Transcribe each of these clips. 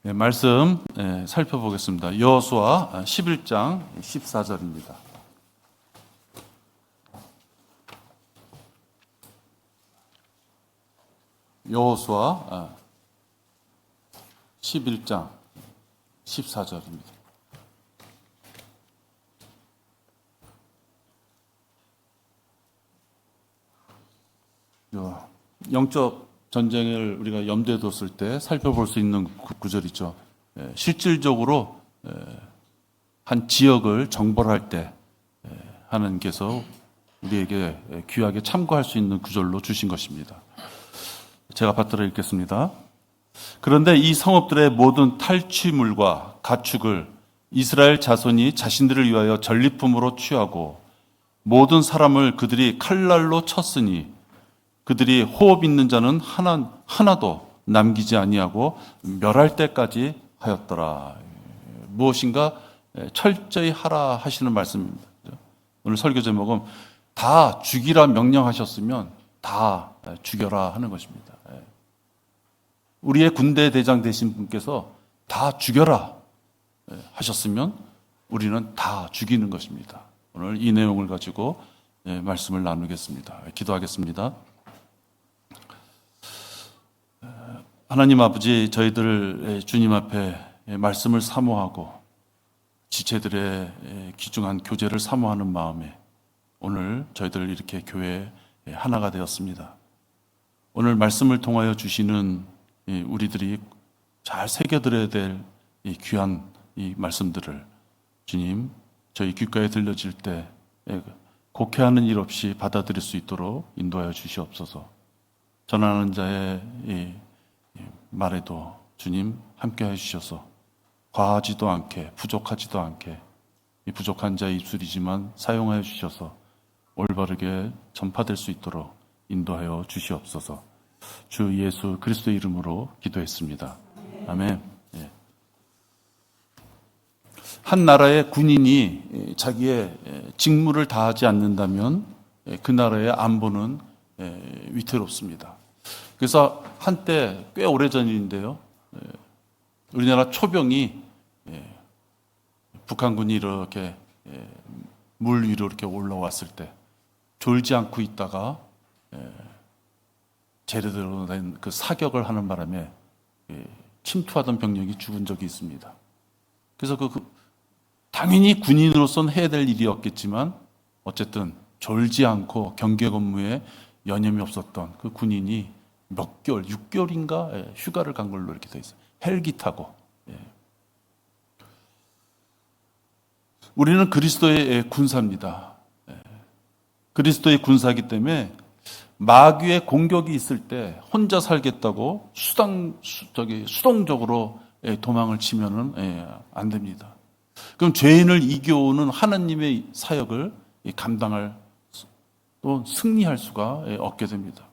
네, 말씀 살펴보겠습니다. 여호수아 11장 14절입니다. 여호수아 11장 14절입니다. 영적 전쟁을 우리가 염두에 뒀을 때 살펴볼 수 있는 구절이죠. 실질적으로 한 지역을 정벌할 때 하나님께서 우리에게 귀하게 참고할 수 있는 구절로 주신 것입니다. 제가 받들어 읽겠습니다. 그런데 이 성읍들의 모든 탈취물과 가축을 이스라엘 자손이 자신들을 위하여 전리품으로 취하고 모든 사람을 그들이 칼날로 쳤으니 그들이 호흡 있는 자는 하나도 남기지 아니하고 멸할 때까지 하였더라. 무엇인가 철저히 하라 하시는 말씀입니다. 오늘 설교 제목은 다 죽이라 명령하셨으면 다 죽여라 하는 것입니다. 우리의 군대 대장 되신 분께서 다 죽여라 하셨으면 우리는 다 죽이는 것입니다. 오늘 이 내용을 가지고 말씀을 나누겠습니다. 기도하겠습니다. 하나님 아버지, 저희들 주님 앞에 말씀을 사모하고 지체들의 귀중한 교제를 사모하는 마음에 오늘 저희들 이렇게 교회 하나가 되었습니다. 오늘 말씀을 통하여 주시는 우리들이 잘 새겨들어야 될 이 귀한 이 말씀들을 주님, 저희 귓가에 들려질 때 곡해하는 일 없이 받아들일 수 있도록 인도하여 주시옵소서. 전하는 자의 이 말에도 주님 함께 해주셔서 과하지도 않게 부족하지도 않게 이 부족한 자의 입술이지만 사용하여 주셔서 올바르게 전파될 수 있도록 인도하여 주시옵소서. 주 예수 그리스도의 이름으로 기도했습니다. 아멘. 한 나라의 군인이 자기의 직무를 다하지 않는다면 그 나라의 안보는 위태롭습니다. 그래서 한때 꽤 오래전 일인데요. 우리나라 초병이 북한군이 이렇게 물 위로 이렇게 올라왔을 때 졸지 않고 있다가 제대로 된 그 사격을 하는 바람에 침투하던 병력이 죽은 적이 있습니다. 그래서 당연히 군인으로서는 해야 될 일이었겠지만 어쨌든 졸지 않고 경계 근무에 여념이 없었던 그 군인이 몇 개월, 6개월인가 휴가를 간 걸로 이렇게 돼 있어요. 헬기 타고. 우리는 그리스도의 군사입니다. 그리스도의 군사이기 때문에 마귀의 공격이 있을 때 혼자 살겠다고 수동적으로 도망을 치면은 안 됩니다. 그럼 죄인을 이겨오는 하나님의 사역을 감당할 또 승리할 수가 없게 됩니다.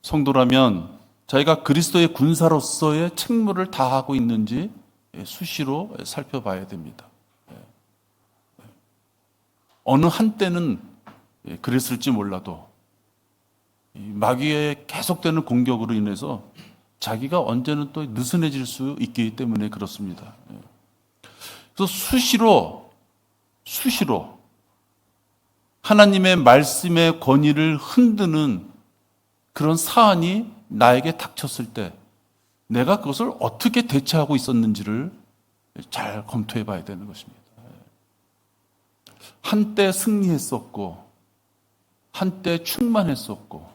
성도라면 자기가 그리스도의 군사로서의 책무를 다하고 있는지 수시로 살펴봐야 됩니다. 어느 한때는 그랬을지 몰라도 마귀의 계속되는 공격으로 인해서 자기가 언제는 또 느슨해질 수 있기 때문에 그렇습니다. 그래서 수시로 하나님의 말씀의 권위를 흔드는 그런 사안이 나에게 닥쳤을 때 내가 그것을 어떻게 대처하고 있었는지를 잘 검토해 봐야 되는 것입니다. 한때 승리했었고 한때 충만했었고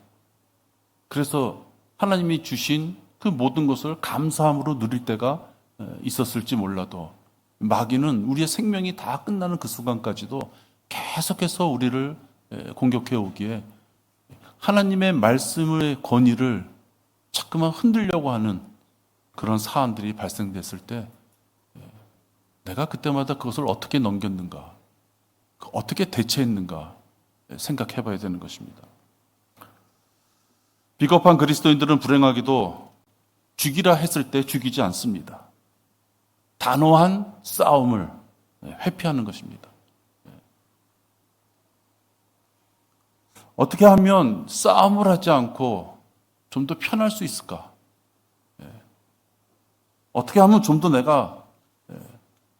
그래서 하나님이 주신 그 모든 것을 감사함으로 누릴 때가 있었을지 몰라도 마귀는 우리의 생명이 다 끝나는 그 순간까지도 계속해서 우리를 공격해 오기에 하나님의 말씀의 권위를 자꾸만 흔들려고 하는 그런 사안들이 발생됐을 때 내가 그때마다 그것을 어떻게 넘겼는가, 어떻게 대처했는가 생각해 봐야 되는 것입니다. 비겁한 그리스도인들은 불행하게도 죽이라 했을 때 죽이지 않습니다. 단호한 싸움을 회피하는 것입니다. 어떻게 하면 싸움을 하지 않고 좀 더 편할 수 있을까? 어떻게 하면 좀 더 내가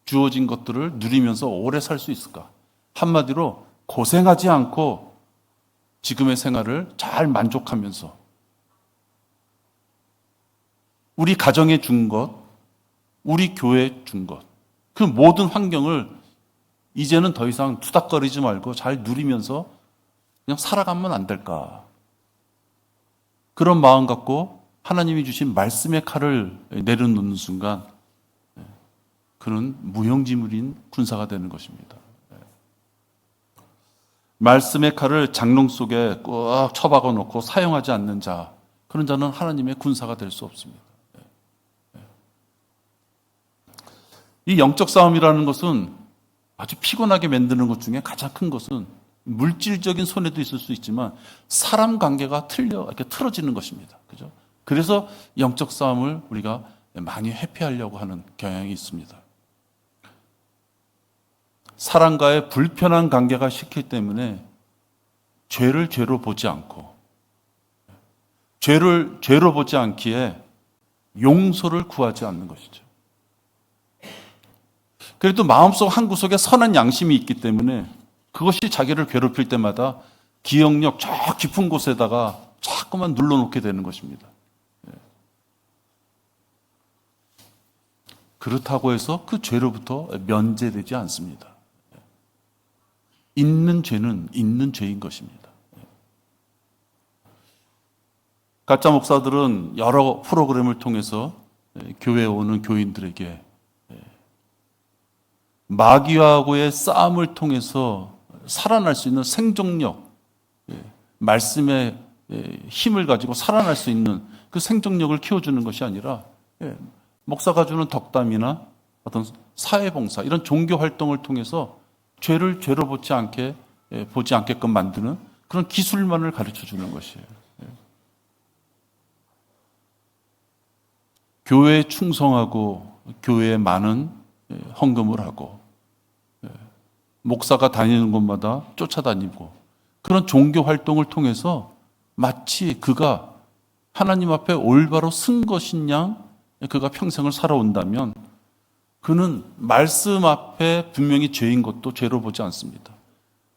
주어진 것들을 누리면서 오래 살 수 있을까? 한마디로 고생하지 않고 지금의 생활을 잘 만족하면서 우리 가정에 준 것, 우리 교회에 준 것, 그 모든 환경을 이제는 더 이상 투닥거리지 말고 잘 누리면서 그냥 살아가면 안 될까? 그런 마음 갖고 하나님이 주신 말씀의 칼을 내려놓는 순간 그는 무용지물인 군사가 되는 것입니다. 말씀의 칼을 장롱 속에 꼭 처박아 놓고 사용하지 않는 자, 그런 자는 하나님의 군사가 될 수 없습니다. 이 영적 싸움이라는 것은 아주 피곤하게 만드는 것 중에 가장 큰 것은 물질적인 손해도 있을 수 있지만 사람 관계가 이렇게 틀어지는 것입니다. 그죠? 그래서 영적 싸움을 우리가 많이 회피하려고 하는 경향이 있습니다. 사람과의 불편한 관계가 싫기 때문에 죄를 죄로 보지 않고 죄를 죄로 보지 않기에 용서를 구하지 않는 것이죠. 그래도 마음속 한구석에 선한 양심이 있기 때문에 그것이 자기를 괴롭힐 때마다 기억력 저 깊은 곳에다가 자꾸만 눌러놓게 되는 것입니다. 그렇다고 해서 그 죄로부터 면제되지 않습니다. 있는 죄는 있는 죄인 것입니다. 가짜 목사들은 여러 프로그램을 통해서 교회에 오는 교인들에게 마귀하고의 싸움을 통해서 살아날 수 있는 생존력, 말씀의 힘을 가지고 살아날 수 있는 그 생존력을 키워주는 것이 아니라 목사가 주는 덕담이나 어떤 사회봉사 이런 종교 활동을 통해서 죄를 죄로 보지 않게끔 만드는 그런 기술만을 가르쳐 주는 것이에요. 교회에 충성하고 교회에 많은 헌금을 하고 목사가 다니는 곳마다 쫓아다니고 그런 종교 활동을 통해서 마치 그가 하나님 앞에 올바로 쓴 것인 양 그가 평생을 살아온다면 그는 말씀 앞에 분명히 죄인 것도 죄로 보지 않습니다.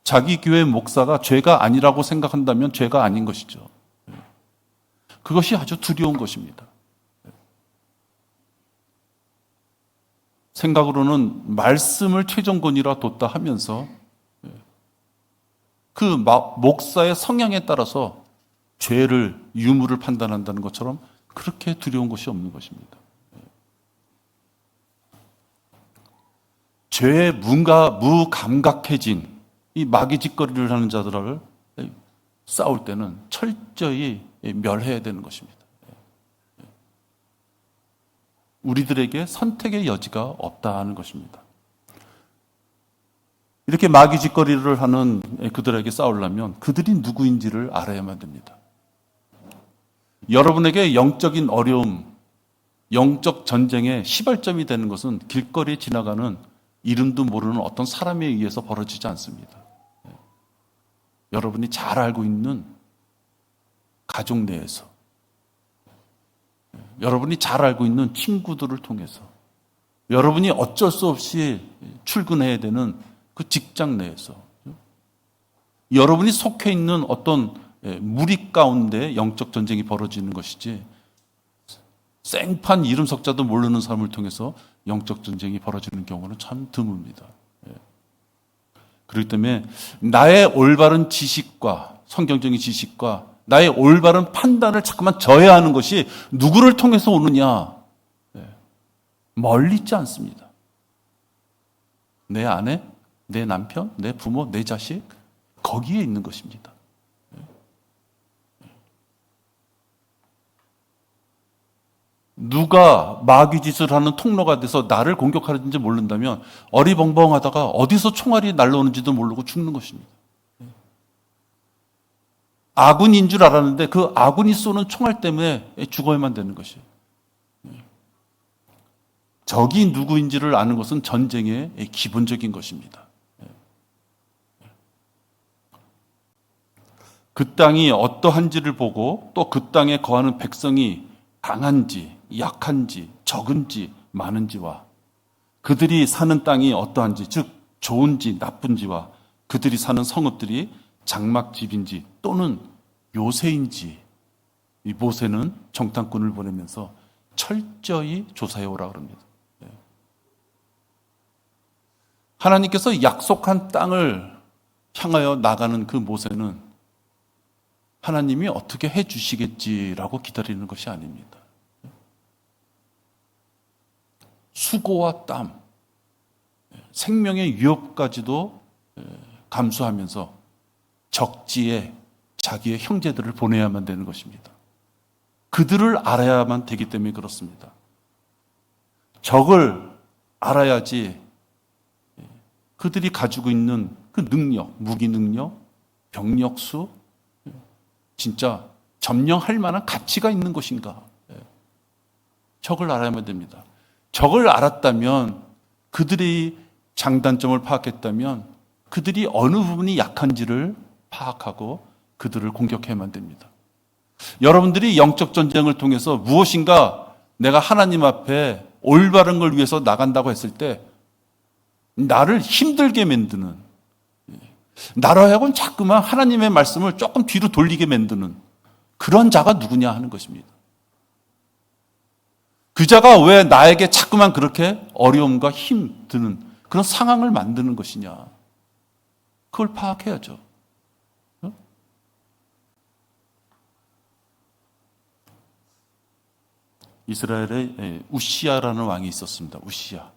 자기 교회 목사가 죄가 아니라고 생각한다면 죄가 아닌 것이죠. 그것이 아주 두려운 것입니다. 생각으로는 말씀을 최종권이라 뒀다 하면서 그 목사의 성향에 따라서 죄를, 유무를 판단한다는 것처럼 그렇게 두려운 것이 없는 것입니다. 죄에 무감각해진 이 마귀 짓거리를 하는 자들을 싸울 때는 철저히 멸해야 되는 것입니다. 우리들에게 선택의 여지가 없다는 것입니다. 이렇게 마귀 짓거리를 하는 그들에게 싸우려면 그들이 누구인지를 알아야만 됩니다. 여러분에게 영적인 어려움, 영적 전쟁의 시발점이 되는 것은 길거리에 지나가는 이름도 모르는 어떤 사람에 의해서 벌어지지 않습니다. 여러분이 잘 알고 있는 가족 내에서, 여러분이 잘 알고 있는 친구들을 통해서, 여러분이 어쩔 수 없이 출근해야 되는 그 직장 내에서, 여러분이 속해 있는 어떤 무리 가운데 영적 전쟁이 벌어지는 것이지 생판 이름 석자도 모르는 사람을 통해서 영적 전쟁이 벌어지는 경우는 참 드뭅니다. 그렇기 때문에 나의 올바른 지식과 성경적인 지식과 나의 올바른 판단을 자꾸만 져야 하는 것이 누구를 통해서 오느냐? 멀리 있지 않습니다. 내 아내, 내 남편, 내 부모, 내 자식 거기에 있는 것입니다. 누가 마귀 짓을 하는 통로가 돼서 나를 공격하는지 모른다면 어리벙벙하다가 어디서 총알이 날라오는지도 모르고 죽는 것입니다. 아군인 줄 알았는데 그 아군이 쏘는 총알 때문에 죽어야만 되는 것이에요. 적이 누구인지를 아는 것은 전쟁의 기본적인 것입니다. 그 땅이 어떠한지를 보고 또 그 땅에 거하는 백성이 강한지, 약한지, 적은지, 많은지와 그들이 사는 땅이 어떠한지, 즉 좋은지 나쁜지와 그들이 사는 성읍들이 장막집인지 또는 요새인지 이 모세는 정탐꾼을 보내면서 철저히 조사해 오라 그럽니다. 하나님께서 약속한 땅을 향하여 나가는 그 모세는 하나님이 어떻게 해 주시겠지라고 기다리는 것이 아닙니다. 수고와 땀, 생명의 위협까지도 감수하면서 적지에 자기의 형제들을 보내야만 되는 것입니다. 그들을 알아야만 되기 때문에 그렇습니다. 적을 알아야지 그들이 가지고 있는 그 능력, 무기 능력, 병력 수, 진짜 점령할 만한 가치가 있는 것인가. 적을 알아야만 됩니다. 적을 알았다면, 그들의 장단점을 파악했다면 그들이 어느 부분이 약한지를 파악하고 그들을 공격해야만 됩니다. 여러분들이 영적 전쟁을 통해서 무엇인가 내가 하나님 앞에 올바른 걸 위해서 나간다고 했을 때 나를 힘들게 만드는, 나로 하여금 자꾸만 하나님의 말씀을 조금 뒤로 돌리게 만드는 그런 자가 누구냐 하는 것입니다. 그 자가 왜 나에게 자꾸만 그렇게 어려움과 힘 드는 그런 상황을 만드는 것이냐, 그걸 파악해야죠. 이스라엘에 우시아라는 왕이 있었습니다. 우시아.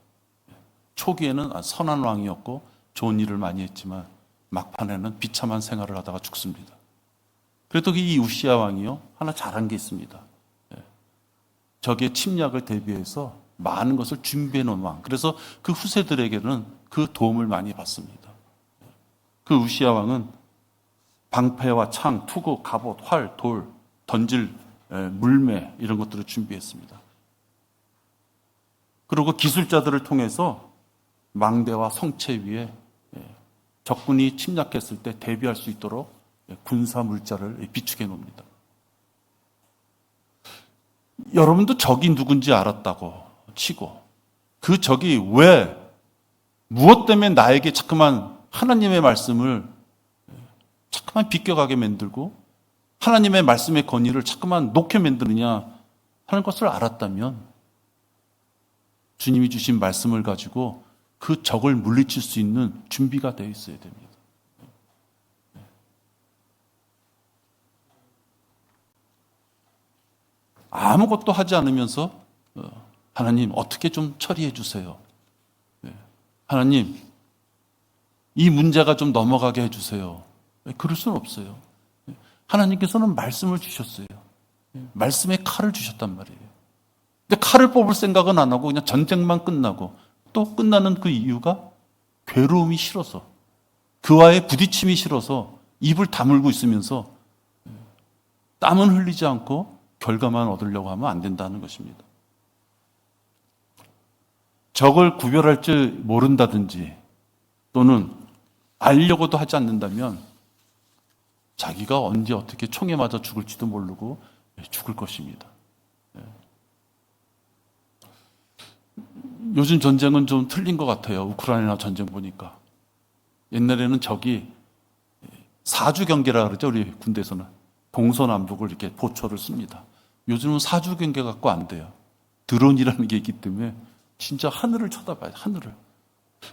초기에는 선한 왕이었고 좋은 일을 많이 했지만 막판에는 비참한 생활을 하다가 죽습니다. 그래도 이 우시아 왕이요, 하나 잘한 게 있습니다. 적의 침략을 대비해서 많은 것을 준비해 놓은 왕. 그래서 그 후세들에게는 그 도움을 많이 받습니다. 그 우시아 왕은 방패와 창, 투구, 갑옷, 활, 돌, 던질 물매 이런 것들을 준비했습니다. 그리고 기술자들을 통해서 망대와 성체 위에 적군이 침략했을 때 대비할 수 있도록 군사 물자를 비축해 놓습니다. 여러분도 적이 누군지 알았다고 치고 그 적이 왜 무엇 때문에 나에게 자꾸만 하나님의 말씀을 자꾸만 비껴가게 만들고 하나님의 말씀의 권위를 자꾸만 놓게 만드느냐 하는 것을 알았다면 주님이 주신 말씀을 가지고 그 적을 물리칠 수 있는 준비가 되어 있어야 됩니다. 아무것도 하지 않으면서 하나님 어떻게 좀 처리해 주세요. 하나님 이 문제가 좀 넘어가게 해주세요. 그럴 수는 없어요. 하나님께서는 말씀을 주셨어요. 말씀의 칼을 주셨단 말이에요. 근데 칼을 뽑을 생각은 안 하고 그냥 전쟁만 끝나고 또 끝나는 그 이유가 괴로움이 싫어서, 그와의 부딪힘이 싫어서 입을 다물고 있으면서 땀은 흘리지 않고 결과만 얻으려고 하면 안 된다는 것입니다. 적을 구별할 줄 모른다든지 또는 알려고도 하지 않는다면 자기가 언제 어떻게 총에 맞아 죽을지도 모르고 죽을 것입니다. 요즘 전쟁은 좀 틀린 것 같아요. 우크라이나 전쟁 보니까. 옛날에는 적이 사주 경계라 그러죠. 우리 군대에서는. 동서남북을 이렇게 보초를 씁니다. 요즘은 사주 경계 갖고 안 돼요. 드론이라는 게 있기 때문에 진짜 하늘을 쳐다봐요. 하늘을.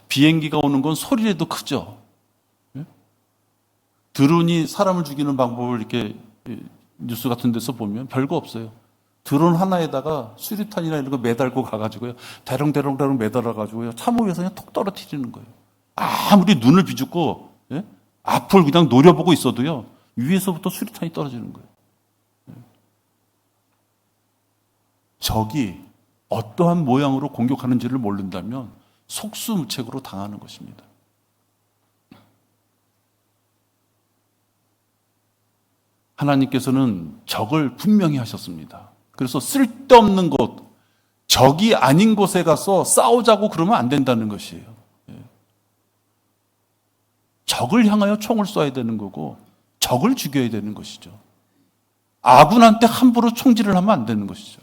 비행기가 오는 건 소리라도 크죠. 드론이 사람을 죽이는 방법을 이렇게 뉴스 같은 데서 보면 별거 없어요. 드론 하나에다가 수류탄이나 이런 거 매달고 가가지고요. 대롱대롱대롱 매달아가지고요. 참호 위에서 그냥 톡 떨어뜨리는 거예요. 아무리 눈을 비죽고, 앞을 그냥 노려보고 있어도요. 위에서부터 수류탄이 떨어지는 거예요. 적이 어떠한 모양으로 공격하는지를 모른다면 속수무책으로 당하는 것입니다. 하나님께서는 적을 분명히 하셨습니다. 그래서 쓸데없는 곳, 적이 아닌 곳에 가서 싸우자고 그러면 안 된다는 것이에요. 적을 향하여 총을 쏴야 되는 거고 적을 죽여야 되는 것이죠. 아군한테 함부로 총질을 하면 안 되는 것이죠.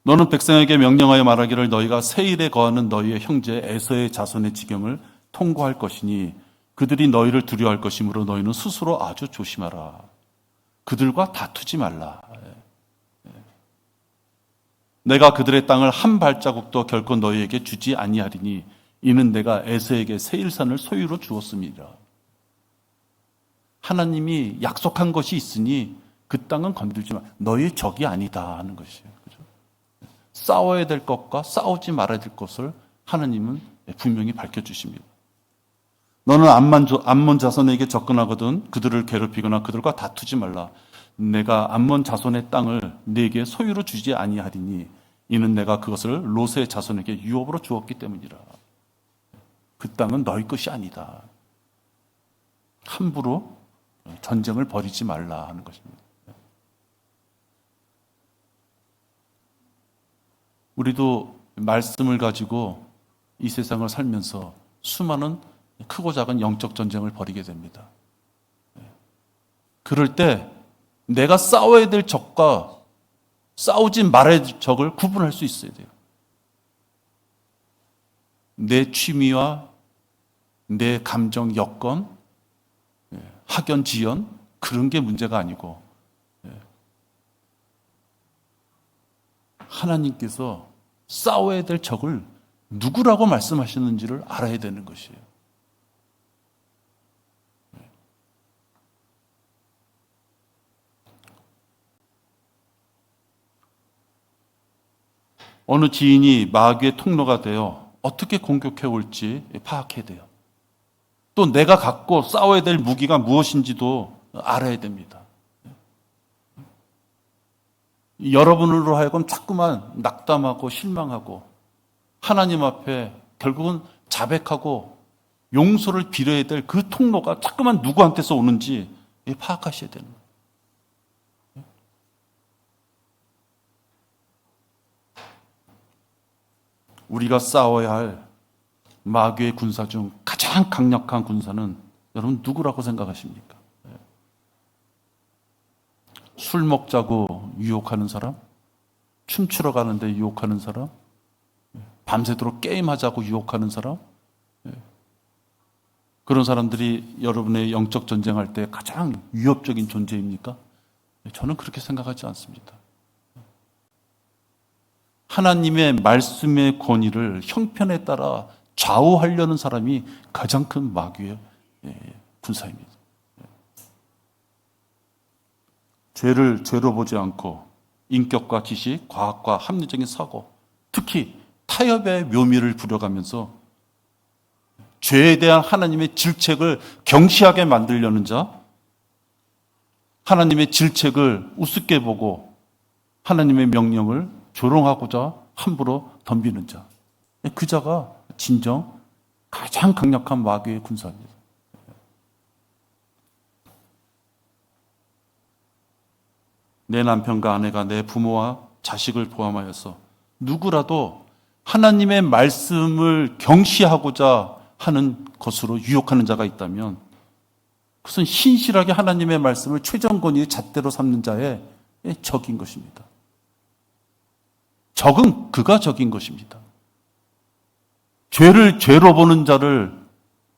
너는 백성에게 명령하여 말하기를 너희가 세일에 거하는 너희의 형제 에서의 자손의 지경을 통고할 것이니 그들이 너희를 두려워할 것이므로 너희는 스스로 아주 조심하라. 그들과 다투지 말라. 내가 그들의 땅을 한 발자국도 결코 너희에게 주지 아니하리니 이는 내가 에서에게 세일산을 소유로 주었습니다. 하나님이 약속한 것이 있으니 그 땅은 건들지 마. 너희 적이 아니다 하는 것이에요. 그죠? 싸워야 될 것과 싸우지 말아야 될 것을 하나님은 분명히 밝혀주십니다. 너는 암몬 자손에게 접근하거든 그들을 괴롭히거나 그들과 다투지 말라. 내가 암몬 자손의 땅을 네게 소유로 주지 아니하리니 이는 내가 그것을 롯의 자손에게 유업으로 주었기 때문이라. 그 땅은 너희 것이 아니다. 함부로 전쟁을 벌이지 말라 하는 것입니다. 우리도 말씀을 가지고 이 세상을 살면서 수많은 크고 작은 영적 전쟁을 벌이게 됩니다. 그럴 때 내가 싸워야 될 적과 싸우지 말아야 될 적을 구분할 수 있어야 돼요. 내 취미와 내 감정, 여건, 학연, 지연 그런 게 문제가 아니고 하나님께서 싸워야 될 적을 누구라고 말씀하시는지를 알아야 되는 것이에요. 어느 지인이 마귀의 통로가 되어 어떻게 공격해 올지 파악해야 돼요. 또 내가 갖고 싸워야 될 무기가 무엇인지도 알아야 됩니다. 여러분으로 하여금 자꾸만 낙담하고 실망하고 하나님 앞에 결국은 자백하고 용서를 빌어야 될 그 통로가 자꾸만 누구한테서 오는지 파악하셔야 되는 거예요. 우리가 싸워야 할 마귀의 군사 중 가장 강력한 군사는 여러분 누구라고 생각하십니까? 술 먹자고 유혹하는 사람? 춤추러 가는데 유혹하는 사람? 밤새도록 게임하자고 유혹하는 사람? 그런 사람들이 여러분의 영적 전쟁할 때 가장 위협적인 존재입니까? 저는 그렇게 생각하지 않습니다. 하나님의 말씀의 권위를 형편에 따라 좌우하려는 사람이 가장 큰 마귀의 군사입니다. 죄를 죄로 보지 않고 인격과 지식, 과학과 합리적인 사고, 특히 타협의 묘미를 부려가면서 죄에 대한 하나님의 질책을 경시하게 만들려는 자, 하나님의 질책을 우습게 보고 하나님의 명령을 조롱하고자 함부로 덤비는 자, 그 자가 진정 가장 강력한 마귀의 군사입니다. 내 남편과 아내가 내 부모와 자식을 포함하여서 누구라도 하나님의 말씀을 경시하고자 하는 것으로 유혹하는 자가 있다면 그것은 신실하게 하나님의 말씀을 최종 권위의 잣대로 삼는 자의 적인 것입니다. 적은 그가 적인 것입니다. 죄를 죄로 보는 자를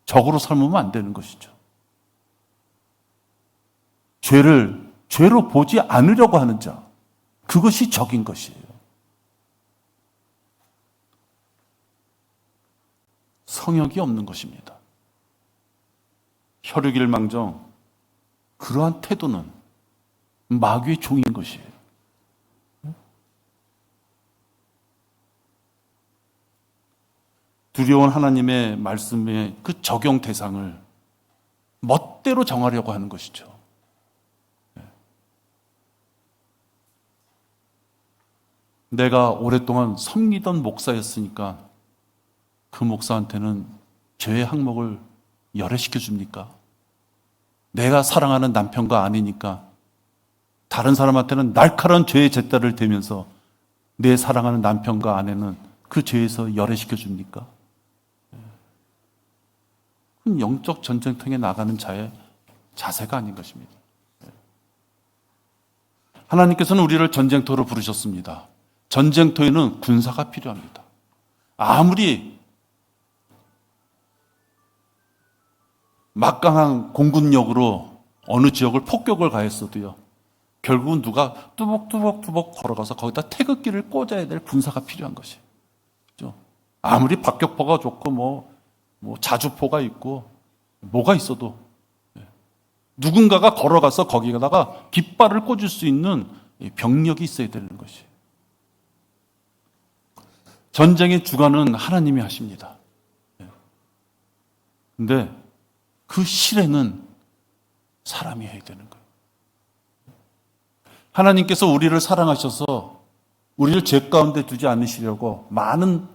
적으로 삼으면 안 되는 것이죠. 죄를 죄로 보지 않으려고 하는 자, 그것이 적인 것이에요. 성역이 없는 것입니다. 혈육일망정 그러한 태도는 마귀의 종인 것이에요. 두려운 하나님의 말씀의 그 적용 대상을 멋대로 정하려고 하는 것이죠. 내가 오랫동안 섬기던 목사였으니까 그 목사한테는 죄의 항목을 열애시켜 줍니까? 내가 사랑하는 남편과 아내니까 다른 사람한테는 날카로운 죄의 잿대를 대면서 내 사랑하는 남편과 아내는 그 죄에서 열애시켜 줍니까? 그건 영적 전쟁통에 나가는 자의 자세가 아닌 것입니다. 하나님께서는 우리를 전쟁터로 부르셨습니다. 전쟁터에는 군사가 필요합니다. 아무리 막강한 공군력으로 어느 지역을 폭격을 가했어도요, 결국은 누가 뚜벅뚜벅뚜벅 걸어가서 거기다 태극기를 꽂아야 될 군사가 필요한 것이에요. 그죠? 아무리 박격포가 좋고 뭐 자주포가 있고 뭐가 있어도 누군가가 걸어가서 거기다가 깃발을 꽂을 수 있는 병력이 있어야 되는 것이에요. 전쟁의 주관은 하나님이 하십니다. 근데 그 실행은 사람이 해야 되는 거예요. 하나님께서 우리를 사랑하셔서 우리를 죄 가운데 두지 않으시려고 많은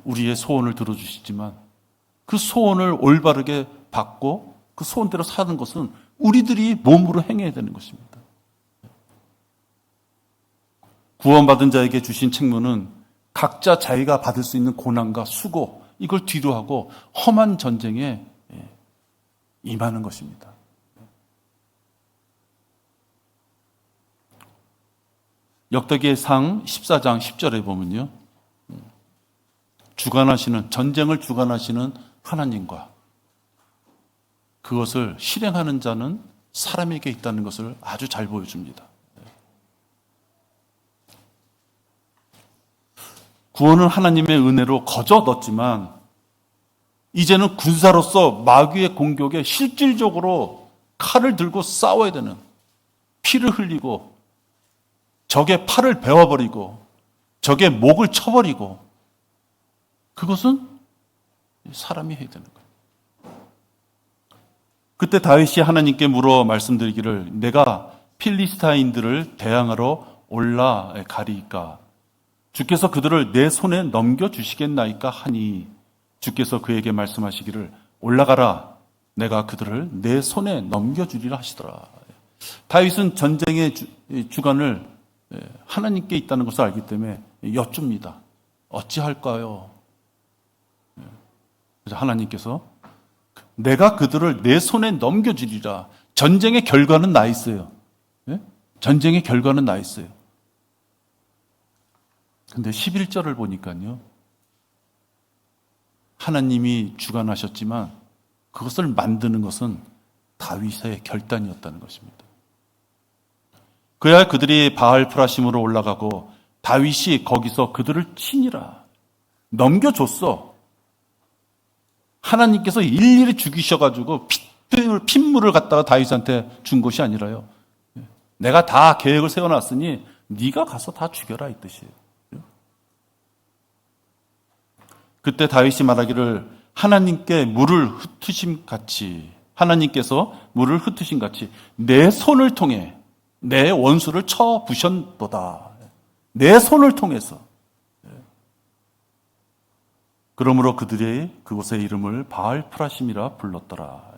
우리의 소원을 들어주시지만 그 소원을 올바르게 받고 그 소원대로 사는 것은 우리들이 몸으로 행해야 되는 것입니다. 구원받은 자에게 주신 책무는 각자 자기가 받을 수 있는 고난과 수고, 이걸 뒤로하고 험한 전쟁에 임하는 것입니다. 역대기의 상 14장 10절에 보면요, 전쟁을 주관하시는 하나님과 그것을 실행하는 자는 사람에게 있다는 것을 아주 잘 보여줍니다. 구원은 하나님의 은혜로 거저 얻었지만 이제는 군사로서 마귀의 공격에 실질적으로 칼을 들고 싸워야 되는, 피를 흘리고 적의 팔을 베어버리고 적의 목을 쳐버리고, 그것은 사람이 해야 되는 거예요. 그때 다윗이 하나님께 물어 말씀드리기를, 내가 필리스타인들을 대항하러 올라가리이까? 주께서 그들을 내 손에 넘겨주시겠나이까 하니, 주께서 그에게 말씀하시기를, 올라가라, 내가 그들을 내 손에 넘겨주리라 하시더라. 다윗은 전쟁의 주관을 하나님께 있다는 것을 알기 때문에 여쭙니다. 어찌할까요? 그래서 하나님께서 내가 그들을 내 손에 넘겨주리라. 전쟁의 결과는 나 있어요. 전쟁의 결과는 나 있어요. 근데 11절을 보니까요, 하나님이 주관하셨지만 그것을 만드는 것은 다윗의 결단이었다는 것입니다. 그래야 그들이 바알 프라심으로 올라가고 다윗이 거기서 그들을 치니라. 넘겨줬어. 하나님께서 일일이 죽이셔가지고 핏물을 갖다가 다윗한테 준 것이 아니라요, 내가 다 계획을 세워놨으니 네가 가서 다 죽여라, 이 뜻이에요. 그때 다윗이 말하기를, 하나님께 물을 흩으심 같이, 하나님께서 물을 흩으심 같이 내 손을 통해 내 원수를 쳐 부셨도다. 내 손을 통해서. 그러므로 그들이 그곳의 이름을 바알 프라심이라 불렀더라.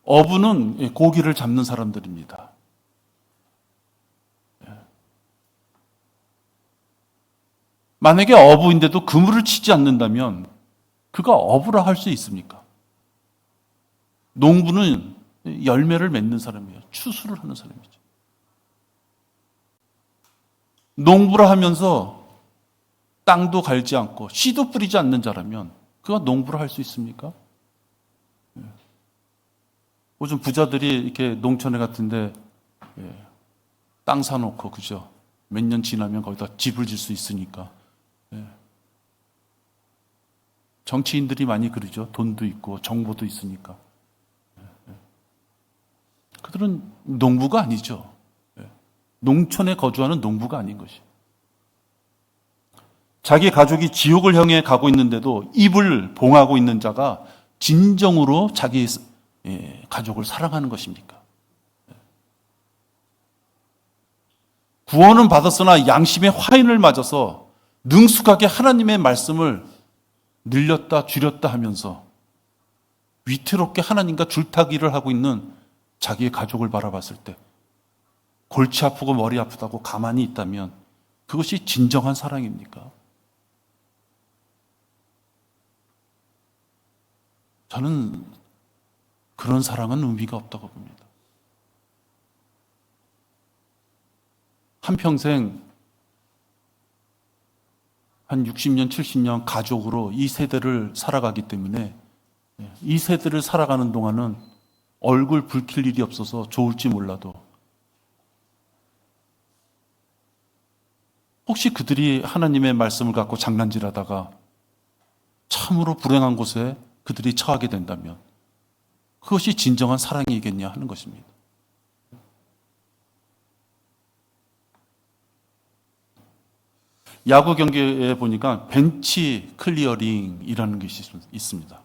어부는 고기를 잡는 사람들입니다. 만약에 어부인데도 그물을 치지 않는다면 그가 어부라 할 수 있습니까? 농부는 열매를 맺는 사람이에요. 추수를 하는 사람이죠. 농부라 하면서 땅도 갈지 않고 씨도 뿌리지 않는 자라면 그가 농부라 할 수 있습니까? 요즘 부자들이 이렇게 농촌에 같은데 땅 사놓고, 그죠? 몇 년 지나면 거기다 집을 질 수 있으니까. 정치인들이 많이 그러죠. 돈도 있고 정보도 있으니까. 그들은 농부가 아니죠. 농촌에 거주하는 농부가 아닌 것이. 자기 가족이 지옥을 향해 가고 있는데도 입을 봉하고 있는 자가 진정으로 자기 가족을 사랑하는 것입니까? 구원은 받았으나 양심의 화인을 맞아서 능숙하게 하나님의 말씀을 늘렸다 줄였다 하면서 위태롭게 하나님과 줄타기를 하고 있는 자기의 가족을 바라봤을 때 골치 아프고 머리 아프다고 가만히 있다면 그것이 진정한 사랑입니까? 저는 그런 사랑은 의미가 없다고 봅니다. 한평생 한 60년, 70년 가족으로 이 세대를 살아가기 때문에 이 세대를 살아가는 동안은 얼굴 붉힐 일이 없어서 좋을지 몰라도 혹시 그들이 하나님의 말씀을 갖고 장난질하다가 참으로 불행한 곳에 그들이 처하게 된다면 그것이 진정한 사랑이겠냐 하는 것입니다. 야구 경기에 보니까 벤치 클리어링이라는 것이 있습니다.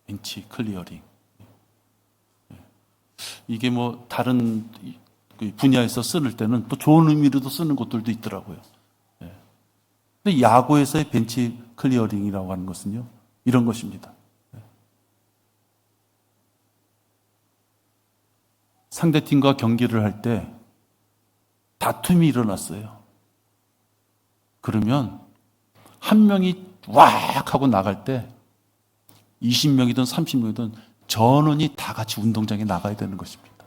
벤치 클리어링. 이게 뭐 다른 분야에서 쓸 때는 또 좋은 의미로도 쓰는 곳들도 있더라고요. 근데 야구에서의 벤치 클리어링이라고 하는 것은요, 이런 것입니다. 상대팀과 경기를 할 때 다툼이 일어났어요. 그러면 한 명이 왁 하고 나갈 때 20명이든 30명이든 전원이 다 같이 운동장에 나가야 되는 것입니다.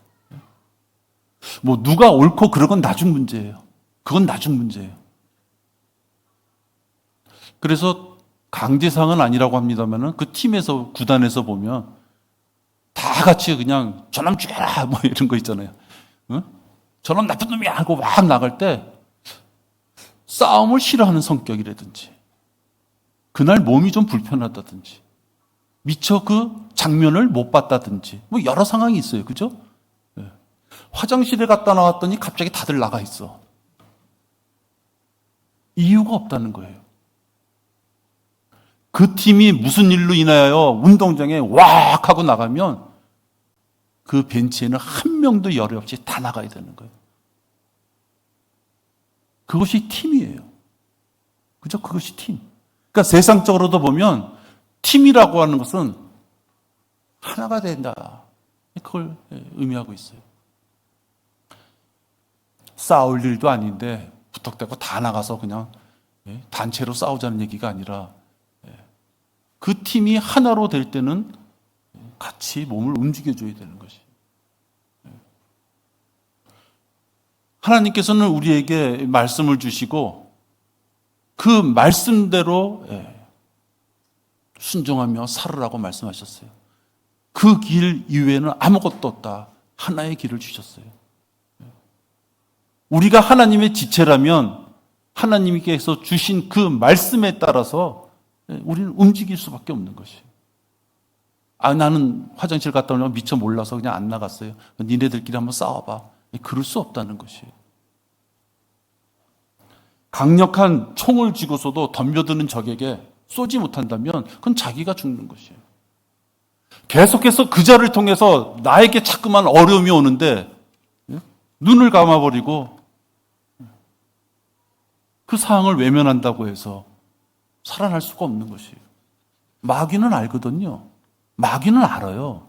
뭐 누가 옳고 그런 건 나중 문제예요. 그건 나중 문제예요. 그래서 강제상은 아니라고 합니다만은 그 팀에서 구단에서 보면 다 같이 그냥 저놈 죽여라 뭐 이런 거 있잖아요. 응? 저놈 나쁜 놈이야 하고 막 나갈 때 싸움을 싫어하는 성격이라든지 그날 몸이 좀 불편하다든지 미처 그 장면을 못 봤다든지 뭐 여러 상황이 있어요. 그죠? 네. 화장실에 갔다 나왔더니 갑자기 다들 나가 있어. 이유가 없다는 거예요. 그 팀이 무슨 일로 인하여 운동장에 왁 하고 나가면 그 벤치에는 한 명도 열이 없이 다 나가야 되는 거예요. 그것이 팀이에요. 그죠? 그것이 팀. 그러니까 세상적으로도 보면 팀이라고 하는 것은 하나가 된다. 그걸 의미하고 있어요. 싸울 일도 아닌데 부탁대고 다 나가서 그냥 단체로 싸우자는 얘기가 아니라 그 팀이 하나로 될 때는 같이 몸을 움직여줘야 되는 것이. 하나님께서는 우리에게 말씀을 주시고 그 말씀대로 순종하며 살으라고 말씀하셨어요. 그 길 이외에는 아무것도 없다. 하나의 길을 주셨어요. 우리가 하나님의 지체라면 하나님께서 주신 그 말씀에 따라서 우리는 움직일 수밖에 없는 것이에요. 나는 화장실 갔다 오려면 미처 몰라서 그냥 안 나갔어요. 니네들끼리 한번 싸워봐. 그럴 수 없다는 것이에요. 강력한 총을 쥐고서도 덤벼드는 적에게 쏘지 못한다면 그건 자기가 죽는 것이에요. 계속해서 그 자를 통해서 나에게 자꾸만 어려움이 오는데 눈을 감아버리고 그 상황을 외면한다고 해서 살아날 수가 없는 것이에요. 마귀는 알거든요. 마귀는 알아요.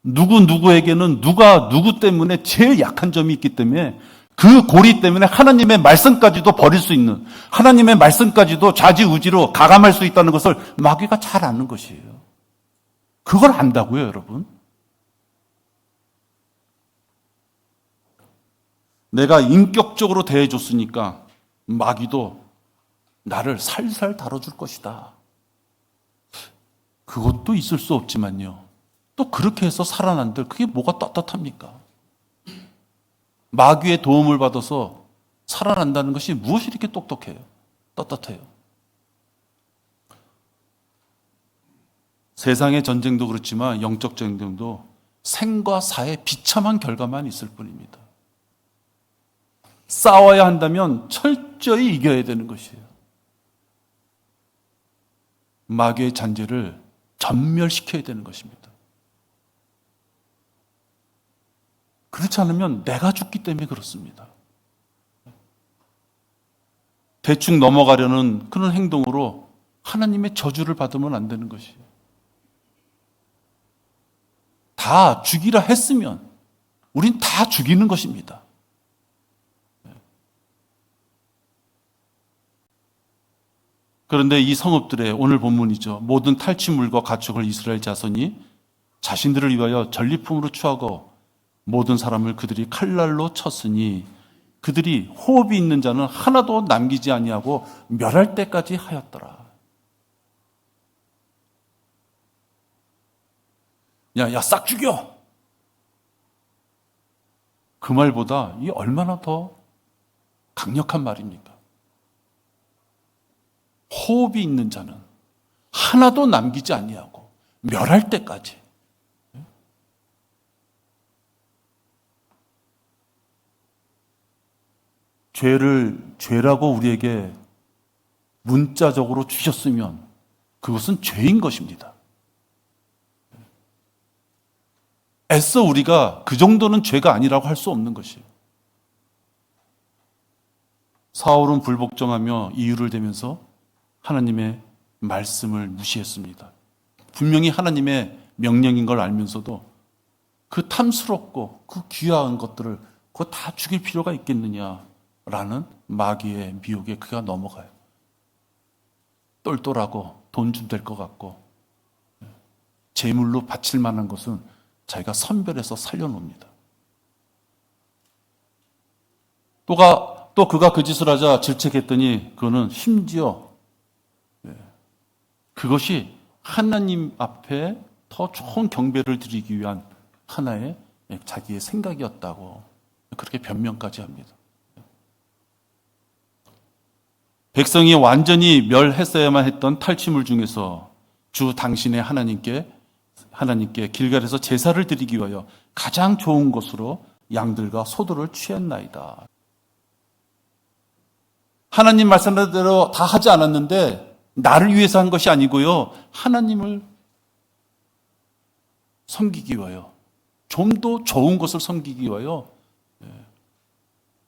누구에게는 누가 누구 때문에 제일 약한 점이 있기 때문에 그 고리 때문에 하나님의 말씀까지도 버릴 수 있는, 하나님의 말씀까지도 좌지우지로 가감할 수 있다는 것을 마귀가 잘 아는 것이에요. 그걸 안다고요, 여러분. 내가 인격적으로 대해줬으니까 마귀도 나를 살살 다뤄줄 것이다. 그것도 있을 수 없지만요. 또 그렇게 해서 살아난들 그게 뭐가 떳떳합니까? 마귀의 도움을 받아서 살아난다는 것이 무엇이 이렇게 똑똑해요? 떳떳해요. 세상의 전쟁도 그렇지만 영적 전쟁도 생과 사의 비참한 결과만 있을 뿐입니다. 싸워야 한다면 철저히 이겨야 되는 것이에요. 마귀의 잔재를 전멸시켜야 되는 것입니다. 그렇지 않으면 내가 죽기 때문에 그렇습니다. 대충 넘어가려는 그런 행동으로 하나님의 저주를 받으면 안 되는 것이에요. 다 죽이라 했으면 우린 다 죽이는 것입니다. 그런데 이 성읍들의 오늘 본문이죠. 모든 탈취물과 가축을 이스라엘 자손이 자신들을 위하여 전리품으로 취하고 모든 사람을 그들이 칼날로 쳤으니 그들이 호흡이 있는 자는 하나도 남기지 아니하고 멸할 때까지 하였더라. 야, 싹 죽여! 그 말보다 이 얼마나 더 강력한 말입니까? 호흡이 있는 자는 하나도 남기지 아니하고 멸할 때까지. 죄라고 우리에게 문자적으로 주셨으면 그것은 죄인 것입니다. 애써 우리가 그 정도는 죄가 아니라고 할 수 없는 것이에요. 사울은 불복종하며 이유를 대면서 하나님의 말씀을 무시했습니다. 분명히 하나님의 명령인 걸 알면서도 그 탐스럽고 그 귀한 것들을 그거 다 죽일 필요가 있겠느냐라는 마귀의 미혹에 그가 넘어가요. 똘똘하고 돈 좀 될 것 같고 제물로 바칠 만한 것은 자기가 선별해서 살려놓습니다. 또 그가 그 짓을 하자 질책했더니 그거는 심지어 그것이 하나님 앞에 더 좋은 경배를 드리기 위한 하나의 자기의 생각이었다고 그렇게 변명까지 합니다. 백성이 완전히 멸했어야만 했던 탈취물 중에서 주 당신의 하나님께 길갈에서 제사를 드리기 위하여 가장 좋은 것으로 양들과 소들을 취했나이다. 하나님 말씀대로 다 하지 않았는데 나를 위해서 한 것이 아니고요. 하나님을 섬기기 위하여 좀 더 좋은 것을 섬기기 위하여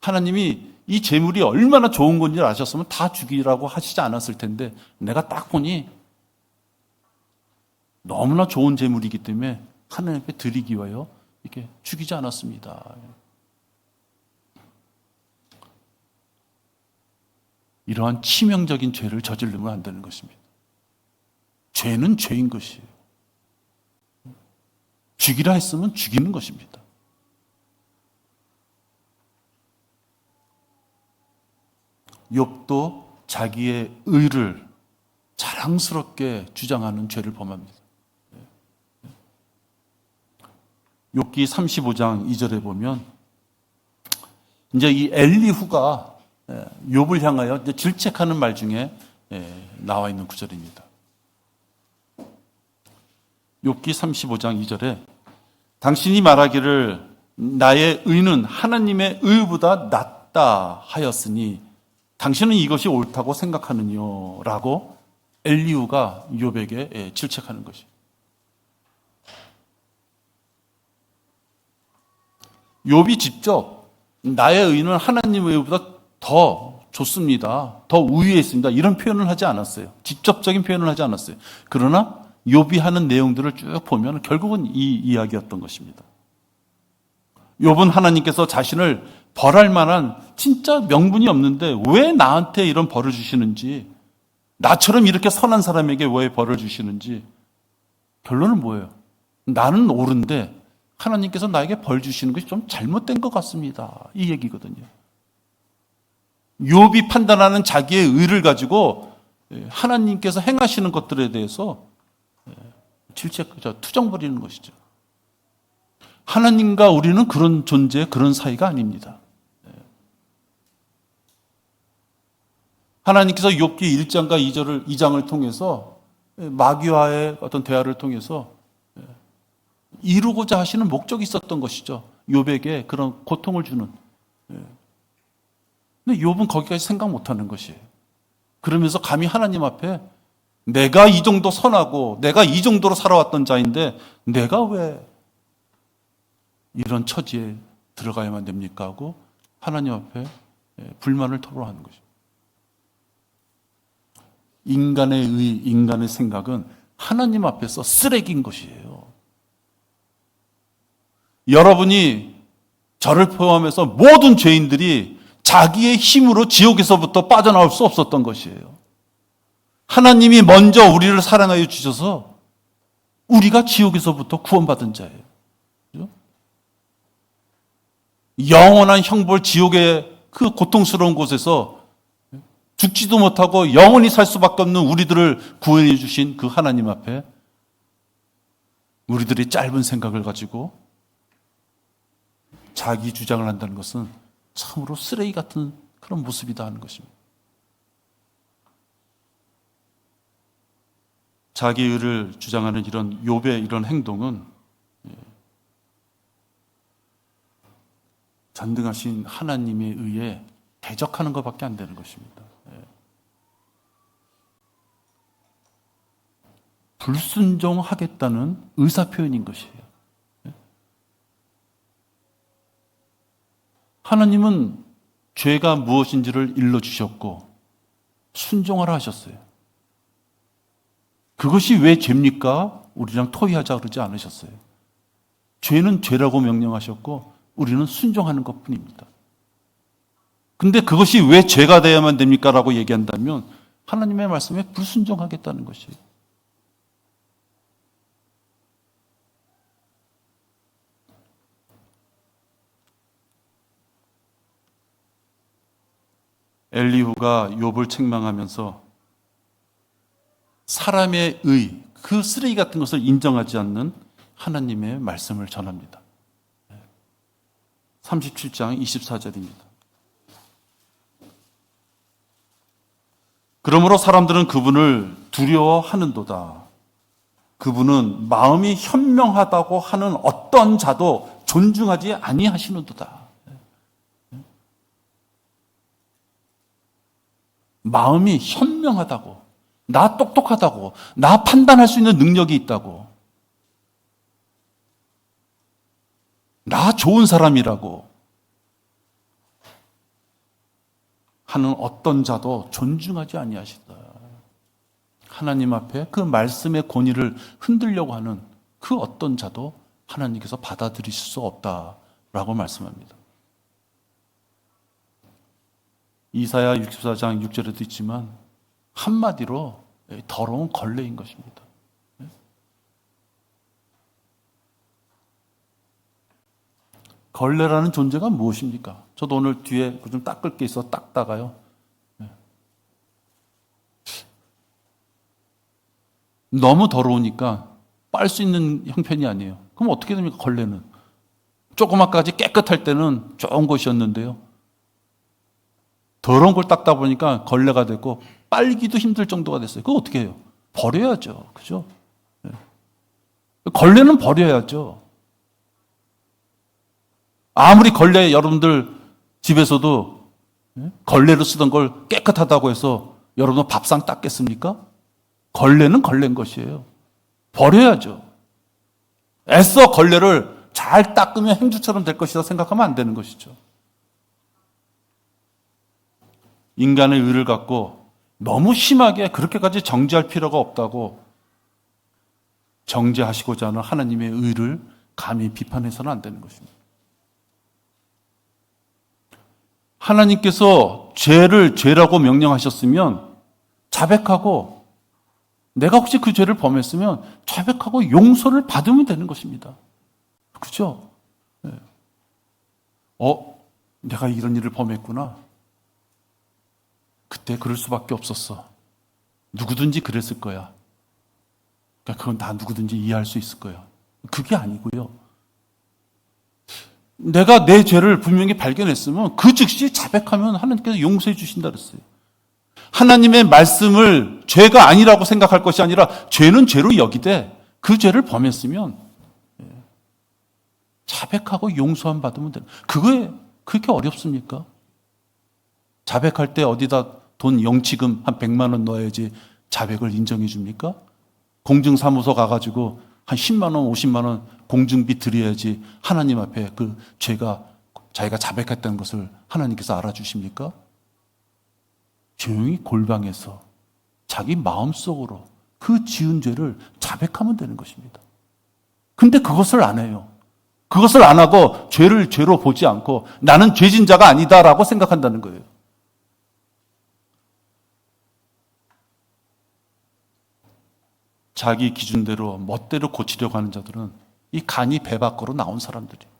하나님이 이 재물이 얼마나 좋은 건지 아셨으면 다 죽이라고 하시지 않았을 텐데 내가 딱 보니 너무나 좋은 재물이기 때문에 하나님 앞에 드리기 위하여 이렇게 죽이지 않았습니다. 이러한 치명적인 죄를 저지르면 안 되는 것입니다. 죄는 죄인 것이에요. 죽이라 했으면 죽이는 것입니다. 욥도 자기의 의를 자랑스럽게 주장하는 죄를 범합니다. 욥기 35장 2절에 보면 이제 이 엘리후가 욥을 향하여 이제 질책하는 말 중에 나와 있는 구절입니다. 욥기 35장 2절에 당신이 말하기를 나의 의는 하나님의 의보다 낫다 하였으니 당신은 이것이 옳다고 생각하느뇨 라고 엘리후가 욥에게 질책하는 것이에요. 욥이 직접 나의 의는 하나님의 의보다 더 좋습니다. 더 우위에 있습니다. 이런 표현을 하지 않았어요. 직접적인 표현을 하지 않았어요. 그러나 욥이 하는 내용들을 쭉 보면 결국은 이 이야기였던 것입니다. 욥은 하나님께서 자신을 벌할 만한 진짜 명분이 없는데 왜 나한테 이런 벌을 주시는지, 나처럼 이렇게 선한 사람에게 왜 벌을 주시는지, 결론은 뭐예요? 나는 옳은데 하나님께서 나에게 벌 주시는 것이 좀 잘못된 것 같습니다. 이 얘기거든요. 욥이 판단하는 자기의 의를 가지고 하나님께서 행하시는 것들에 대해서 투정 부리는 것이죠. 하나님과 우리는 그런 존재, 그런 사이가 아닙니다. 하나님께서 욥기 1장과 2장을 통해서 마귀와의 어떤 대화를 통해서 이루고자 하시는 목적이 있었던 것이죠. 욥에게 그런 고통을 주는. 근데 욥은 거기까지 생각 못하는 것이에요. 그러면서 감히 하나님 앞에 내가 이 정도 선하고 내가 이 정도로 살아왔던 자인데 내가 왜 이런 처지에 들어가야만 됩니까? 하고 하나님 앞에 불만을 토로하는 것이죠. 인간의 의, 인간의 생각은 하나님 앞에서 쓰레기인 것이에요. 여러분이 저를 포함해서 모든 죄인들이 자기의 힘으로 지옥에서부터 빠져나올 수 없었던 것이에요. 하나님이 먼저 우리를 사랑하여 주셔서 우리가 지옥에서부터 구원받은 자예요. 그렇죠? 영원한 형벌 지옥의 그 고통스러운 곳에서 죽지도 못하고 영원히 살 수밖에 없는 우리들을 구원해 주신 그 하나님 앞에 우리들이 짧은 생각을 가지고 자기 주장을 한다는 것은 참으로 쓰레기 같은 그런 모습이다 하는 것입니다. 자기 의를 주장하는 이런 욥의 이런 행동은 전능하신 하나님에 의해 대적하는 것밖에 안 되는 것입니다. 불순종하겠다는 의사표현인 것이에요. 하나님은 죄가 무엇인지를 일러주셨고 순종하라 하셨어요. 그것이 왜 죄입니까? 우리랑 토의하자 그러지 않으셨어요. 죄는 죄라고 명령하셨고 우리는 순종하는 것뿐입니다. 근데 그것이 왜 죄가 되어야만 됩니까? 라고 얘기한다면 하나님의 말씀에 불순종하겠다는 것이에요. 엘리후가 욥을 책망하면서 사람의 의, 그 쓰레기 같은 것을 인정하지 않는 하나님의 말씀을 전합니다. 37장 24절입니다. 그러므로 사람들은 그분을 두려워하는도다. 그분은 마음이 현명하다고 하는 어떤 자도 존중하지 아니하시는도다. 마음이 현명하다고, 나 똑똑하다고, 나 판단할 수 있는 능력이 있다고, 나 좋은 사람이라고 하는 어떤 자도 존중하지 아니하시다. 하나님 앞에 그 말씀의 권위를 흔들려고 하는 그 어떤 자도 하나님께서 받아들이실 수 없다라고 말씀합니다. 이사야 64장 6절에도 있지만 한마디로 더러운 걸레인 것입니다. 걸레라는 존재가 무엇입니까? 저도 오늘 뒤에 좀 닦을 게 있어 닦다가요. 너무 더러우니까 빨 수 있는 형편이 아니에요. 그럼 어떻게 됩니까? 걸레는. 조그맣까지 깨끗할 때는 좋은 것이었는데요. 더러운 걸 닦다 보니까 걸레가 되고 빨기도 힘들 정도가 됐어요. 그거 어떻게 해요? 버려야죠. 그죠? 걸레는 버려야죠. 아무리 걸레 여러분들 집에서도 걸레로 쓰던 걸 깨끗하다고 해서 여러분 밥상 닦겠습니까? 걸레는 걸레인 것이에요. 버려야죠. 애써 걸레를 잘 닦으면 행주처럼 될 것이다 생각하면 안 되는 것이죠. 인간의 의를 갖고 너무 심하게 그렇게까지 정죄할 필요가 없다고 정죄하시고자 하는 하나님의 의를 감히 비판해서는 안 되는 것입니다. 하나님께서 죄를 죄라고 명령하셨으면 자백하고 내가 혹시 그 죄를 범했으면 자백하고 용서를 받으면 되는 것입니다. 그렇죠? 내가 이런 일을 범했구나. 그때 그럴 수밖에 없었어. 누구든지 그랬을 거야. 그러니까 그건 다 누구든지 이해할 수 있을 거야. 그게 아니고요. 내가 내 죄를 분명히 발견했으면 그 즉시 자백하면 하나님께서 용서해 주신다 그랬어요. 하나님의 말씀을 죄가 아니라고 생각할 것이 아니라 죄는 죄로 여기되 그 죄를 범했으면 자백하고 용서함 받으면 돼요. 그게 그렇게 어렵습니까? 자백할 때 어디다 돈 영치금 한 100만 원 넣어야지 자백을 인정해 줍니까? 공증사무소 가가지고 한 10만 원, 50만 원 공증비 드려야지 하나님 앞에 그 죄가 자기가 자백했다는 것을 하나님께서 알아주십니까? 조용히 골방에서 자기 마음속으로 그 지은 죄를 자백하면 되는 것입니다. 근데 그것을 안 해요. 그것을 안 하고 죄를 죄로 보지 않고 나는 죄진 자가 아니다라고 생각한다는 거예요. 자기 기준대로 멋대로 고치려고 하는 자들은 이 간이 배 밖으로 나온 사람들이에요.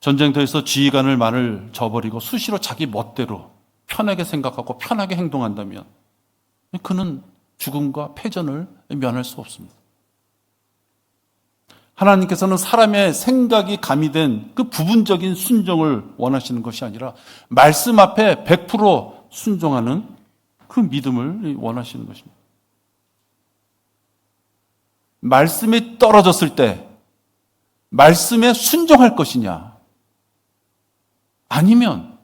전쟁터에서 지휘관을 말을 저버리고 수시로 자기 멋대로 편하게 생각하고 편하게 행동한다면 그는 죽음과 패전을 면할 수 없습니다. 하나님께서는 사람의 생각이 가미된 그 부분적인 순종을 원하시는 것이 아니라 말씀 앞에 100% 순종하는 그 믿음을 원하시는 것입니다. 말씀이 떨어졌을 때 말씀에 순종할 것이냐, 아니면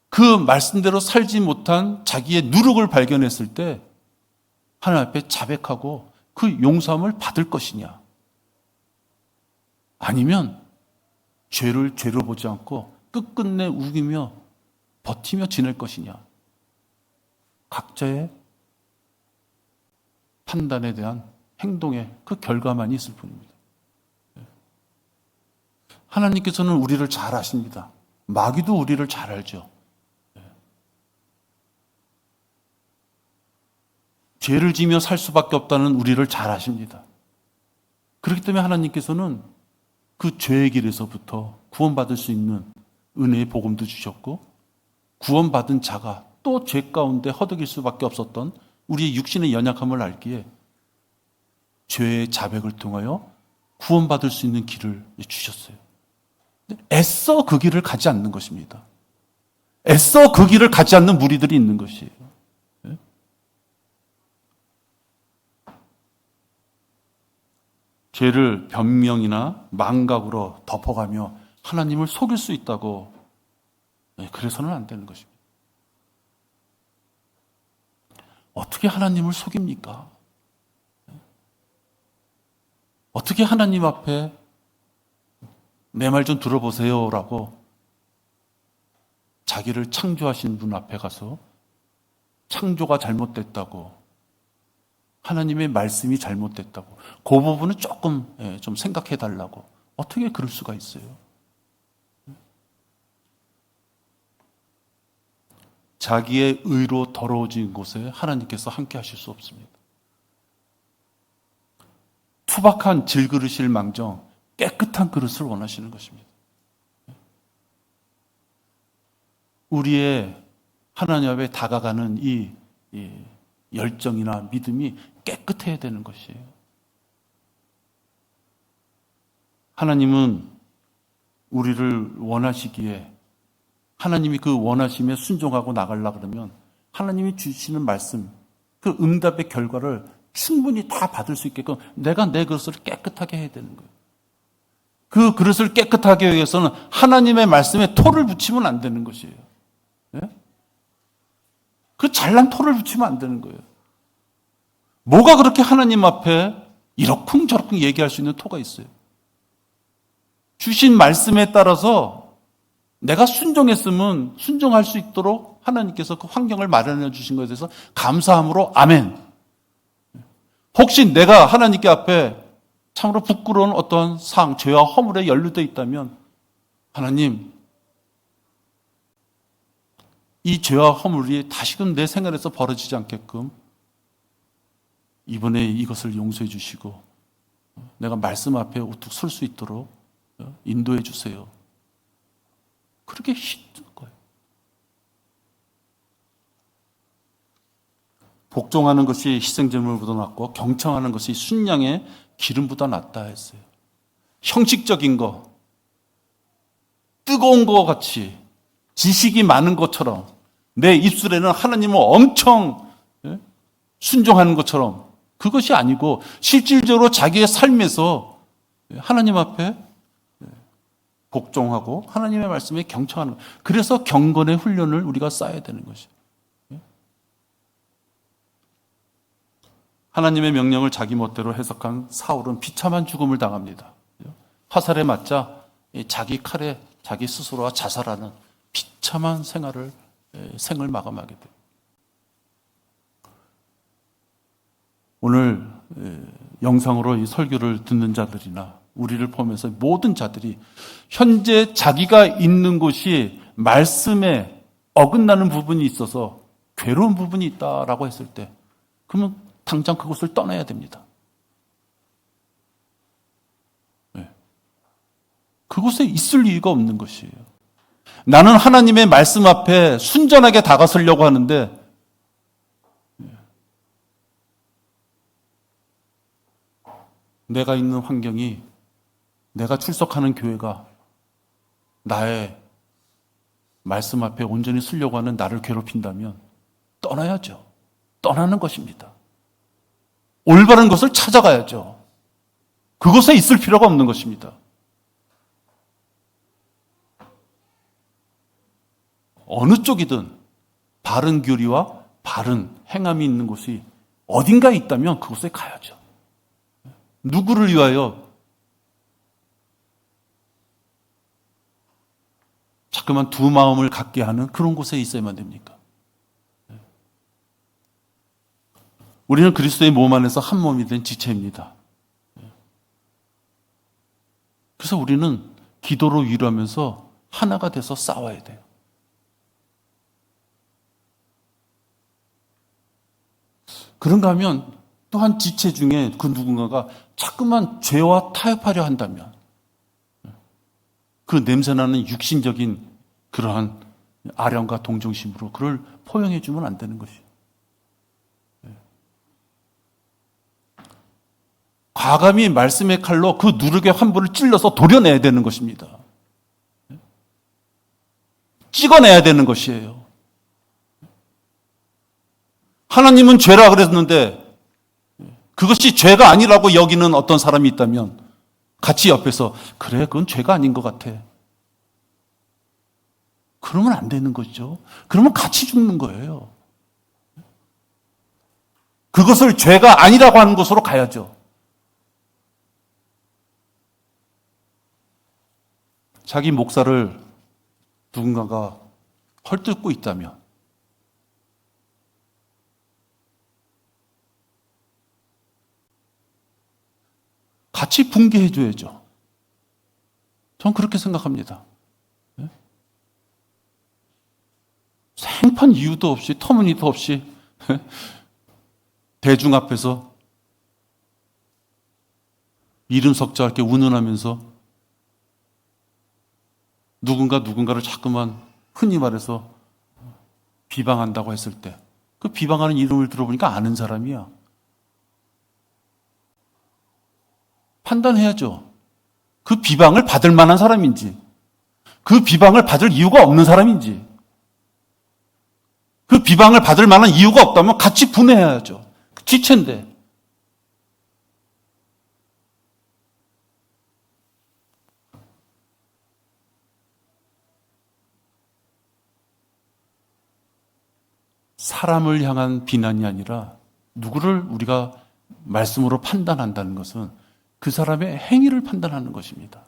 그 말씀대로 살지 못한 자기의 누룩을 발견했을 때 하나님 앞에 자백하고 그 용서함을 받을 것이냐, 아니면 죄를 죄로 보지 않고 끝끝내 우기며 버티며 지낼 것이냐, 각자의 판단에 대한 행동의 그 결과만이 있을 뿐입니다. 하나님께서는 우리를 잘 아십니다. 마귀도 우리를 잘 알죠. 죄를 지며 살 수밖에 없다는 우리를 잘 아십니다. 그렇기 때문에 하나님께서는 그 죄의 길에서부터 구원받을 수 있는 은혜의 복음도 주셨고, 구원받은 자가 또 죄 가운데 허덕일 수밖에 없었던 우리의 육신의 연약함을 알기에 죄의 자백을 통하여 구원받을 수 있는 길을 주셨어요. 애써 그 길을 가지 않는 것입니다. 애써 그 길을 가지 않는 무리들이 있는 것이에요. 죄를 변명이나 망각으로 덮어가며 하나님을 속일 수 있다고, 그래서는 안 되는 것입니다. 어떻게 하나님을 속입니까? 어떻게 하나님 앞에 내 말 좀 들어보세요라고 자기를 창조하신 분 앞에 가서 창조가 잘못됐다고, 하나님의 말씀이 잘못됐다고, 그 부분은 조금 좀 생각해 달라고, 어떻게 그럴 수가 있어요? 자기의 의로 더러워진 곳에 하나님께서 함께 하실 수 없습니다. 투박한 질그릇일 망정 깨끗한 그릇을 원하시는 것입니다. 우리의 하나님 앞에 다가가는 이 열정이나 믿음이 깨끗해야 되는 것이에요. 하나님은 우리를 원하시기에, 하나님이 그 원하심에 순종하고 나가려고 그러면 하나님이 주시는 말씀, 그 응답의 결과를 충분히 다 받을 수 있게끔 내가 내 그릇을 깨끗하게 해야 되는 거예요. 그 그릇을 깨끗하게 하기 위해서는 하나님의 말씀에 토를 붙이면 안 되는 것이에요. 예? 그 잘난 토를 붙이면 안 되는 거예요. 뭐가 그렇게 하나님 앞에 이러쿵저러쿵 얘기할 수 있는 토가 있어요? 주신 말씀에 따라서 내가 순종했으면 순종할 수 있도록 하나님께서 그 환경을 마련해 주신 것에 대해서 감사함으로 아멘. 혹시 내가 하나님께 앞에 참으로 부끄러운 어떤 상, 죄와 허물에 연루되어 있다면, 하나님, 이 죄와 허물이 다시금 내 생활에서 벌어지지 않게끔 이번에 이것을 용서해 주시고 내가 말씀 앞에 우뚝 설 수 있도록 인도해 주세요. 그렇게 힘든 거예요. 복종하는 것이 희생제물보다 낫고 경청하는 것이 순양의 기름보다 낫다 했어요. 형식적인 거, 뜨거운 것 같이 지식이 많은 것처럼 내 입술에는 하나님을 엄청 순종하는 것처럼, 그것이 아니고 실질적으로 자기의 삶에서 하나님 앞에 복종하고 하나님의 말씀에 경청하는 것. 그래서 경건의 훈련을 우리가 쌓아야 되는 것이에요. 하나님의 명령을 자기 멋대로 해석한 사울은 비참한 죽음을 당합니다. 화살에 맞자 자기 칼에 자기 스스로가 자살하는 비참한 생을 마감하게 돼요. 오늘 영상으로 이 설교를 듣는 자들이나 우리를 포함해서 모든 자들이 현재 자기가 있는 곳이 말씀에 어긋나는 부분이 있어서 괴로운 부분이 있다라고 했을 때, 그러면 당장 그곳을 떠나야 됩니다. 그 그곳에 있을 이유가 없는 것이에요. 나는 하나님의 말씀 앞에 순전하게 다가서려고 하는데 내가 있는 환경이, 내가 출석하는 교회가 나의 말씀 앞에 온전히 서려고 하는 나를 괴롭힌다면 떠나야죠. 떠나는 것입니다. 올바른 것을 찾아가야죠. 그곳에 있을 필요가 없는 것입니다. 어느 쪽이든 바른 교리와 바른 행함이 있는 곳이 어딘가에 있다면 그곳에 가야죠. 누구를 위하여 자꾸만 두 마음을 갖게 하는 그런 곳에 있어야만 됩니까? 우리는 그리스도의 몸 안에서 한 몸이 된 지체입니다. 그래서 우리는 기도로 위로하면서 하나가 돼서 싸워야 돼요. 그런가 하면 또한 지체 중에 그 누군가가 자꾸만 죄와 타협하려 한다면 그 냄새나는 육신적인 그러한 아령과 동정심으로 그를 포용해 주면 안 되는 것이에요. 과감히 말씀의 칼로 그 누룩의 환부를 찔러서 도려내야 되는 것입니다. 찍어내야 되는 것이에요. 하나님은 죄라 그랬는데 그것이 죄가 아니라고 여기는 어떤 사람이 있다면 같이 옆에서 그래, 그건 죄가 아닌 것 같아. 그러면 안 되는 거죠. 그러면 같이 죽는 거예요. 그것을 죄가 아니라고 하는 곳으로 가야죠. 자기 목사를 누군가가 헐뜯고 있다면 같이 붕괴해 줘야죠. 전 그렇게 생각합니다. 생판 이유도 없이, 터무니도 없이 대중 앞에서 이름 석자 이렇게 운운하면서 누군가를 자꾸만 흔히 말해서 비방한다고 했을 때 그 비방하는 이름을 들어보니까 아는 사람이야. 판단해야죠. 그 비방을 받을 만한 사람인지, 그 비방을 받을 이유가 없는 사람인지, 그 비방을 받을 만한 이유가 없다면 같이 분해해야죠. 지체인데. 사람을 향한 비난이 아니라 누구를 우리가 말씀으로 판단한다는 것은 그 사람의 행위를 판단하는 것입니다.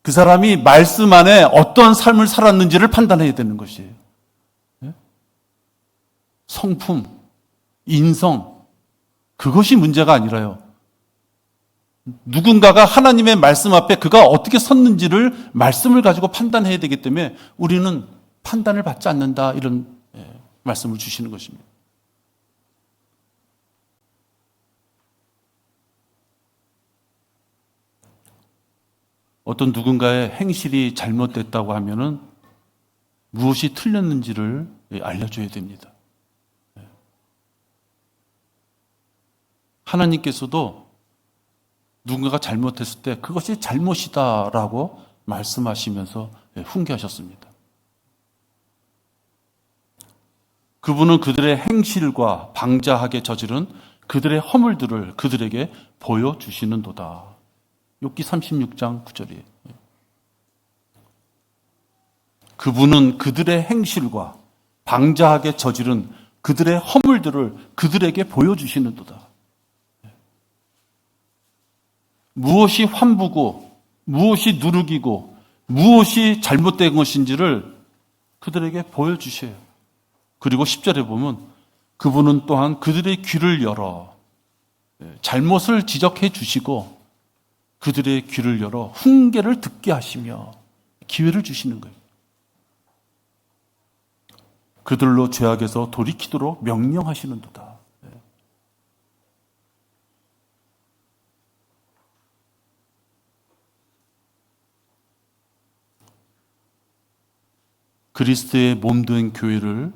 그 사람이 말씀 안에 어떤 삶을 살았는지를 판단해야 되는 것이에요. 성품, 인성, 그것이 문제가 아니라요. 누군가가 하나님의 말씀 앞에 그가 어떻게 섰는지를 말씀을 가지고 판단해야 되기 때문에 우리는 판단을 받지 않는다, 이런 말씀을 주시는 것입니다. 어떤 누군가의 행실이 잘못됐다고 하면은 무엇이 틀렸는지를 알려줘야 됩니다. 하나님께서도 누군가가 잘못했을 때 그것이 잘못이다라고 말씀하시면서 훈계하셨습니다. 그분은 그들의 행실과 방자하게 저지른 그들의 허물들을 그들에게 보여주시는도다. 욥기 36장 9절이에요. 그분은 그들의 행실과 방자하게 저지른 그들의 허물들을 그들에게 보여주시는도다. 무엇이 환부고 무엇이 누룩이고 무엇이 잘못된 것인지를 그들에게 보여주셔요. 그리고 10절에 보면 그분은 또한 그들의 귀를 열어 잘못을 지적해 주시고 그들의 귀를 열어 훈계를 듣게 하시며 기회를 주시는 거예요. 그들로 죄악에서 돌이키도록 명령하시는도다. 네. 그리스도의 몸된 교회를